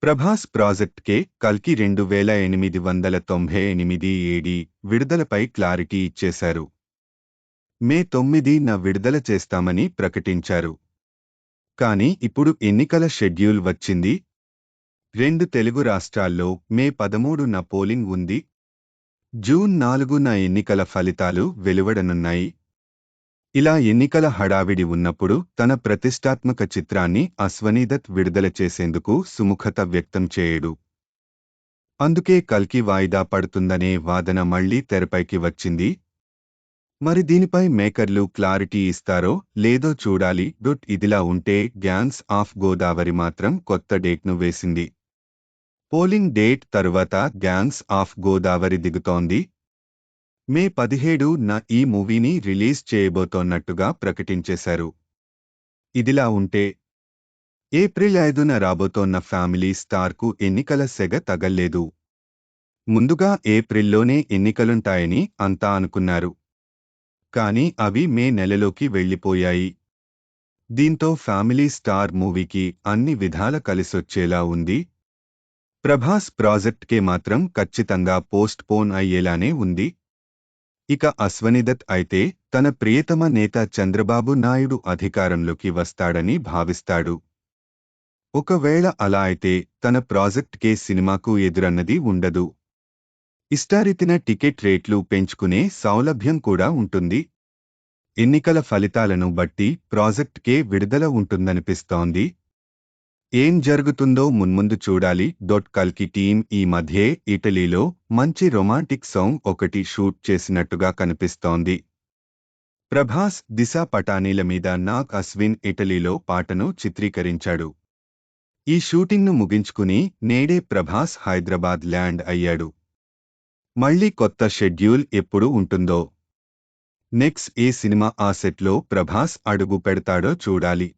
Prabhas project కే కల్కి 2898 AD విడుదలపై clarity ఇచ్చేశారు. మే 9న విడుదల చేస్తామని ప్రకటించారు. కానీ ఇప్పుడు ఎన్నికల షెడ్యూల్ వచ్చింది. 2 తెలుగు రాష్ట్రాల్లో మే 13న పోలింగ్ ఉంది. జూన్ 4న ఎన్నికల ఫలితాలు వెలువడనున్నాయి. ఇలా ఎన్నికల హడావిడి ఉన్నప్పుడు తన ప్రతిష్టాత్మక చిత్రాన్ని అశ్వనీదత్ విడుదల చేసేందుకు సుముఖత వ్యక్తం చేయడు. అందుకే కల్కి వాయిదా పడుతుందనే వాదన మళ్లీ తెరపైకి వచ్చింది. మరి దీనిపై మేకర్లు క్లారిటీ ఇస్తారో లేదో చూడాలి. ఇదిలా ఉంటే గ్యాంగ్స్ ఆఫ్ గోదావరి మాత్రం కొత్త డేట్ను వేసింది. పోలింగ్ డేట్ తరువాత గ్యాంగ్స్ ఆఫ్ గోదావరి దిగుతోంది. మే 17న ఈ మూవీని రిలీజ్ చేయబోతోన్నట్టుగా ప్రకటించేశారు. ఇదిలా ఉంటే ఏప్రిల్ 5న రాబోతోన్న ఫ్యామిలీ స్టార్కు ఎన్నికల సెగ తగల్లేదు. ముందుగా ఏప్రిల్లోనే ఎన్నికలుంటాయని అంతా అనుకున్నారు. కానీ అవి మే నెలలోకి వెళ్లిపోయాయి. దీంతో ఫ్యామిలీ స్టార్ మూవీకి అన్ని విధాల కలిసొచ్చేలా ఉంది. ప్రభాస్ ప్రాజెక్ట్కే మాత్రం ఖచ్చితంగా పోస్ట్ పోన్ అయ్యేలానే ఉంది. ఇక అశ్వనీదత్ అయితే తన ప్రియతమ నేత చంద్రబాబు నాయుడు అధికారంలోకి వస్తాడని భావిస్తాడు. ఒకవేళ అలా అయితే తన ప్రాజెక్ట్కే సినిమాకు ఎదురన్నది ఉండదు. ఇష్టారీతిన టికెట్ రేట్లు పెంచుకునే సౌలభ్యం కూడా ఉంటుంది. ఎన్నికల ఫలితాలను బట్టి ప్రాజెక్ట్కే విడుదల ఉంటుందనిపిస్తోంది. ఏం జరుగుతుందో మున్ముందు చూడాలి. కల్కి టీం ఈ మధ్యే ఇటలీలో మంచి రొమాంటిక్ సాంగ్ ఒకటి షూట్ చేసినట్టుగా కనిపిస్తోంది. ప్రభాస్, దిశా పటానీల మీద నాగ్ అశ్విన్ ఇటలీలో పాటను చిత్రీకరించాడు. ఈ షూటింగ్ను ముగించుకుని నేడే ప్రభాస్ హైదరాబాద్ ల్యాండ్ అయ్యాడు. మళ్లీ కొత్త షెడ్యూల్ ఎప్పుడు ఉంటుందో, నెక్స్ట్ ఏ సినిమా ఆ సెట్లో ప్రభాస్ అడుగు పెడతాడో చూడాలి.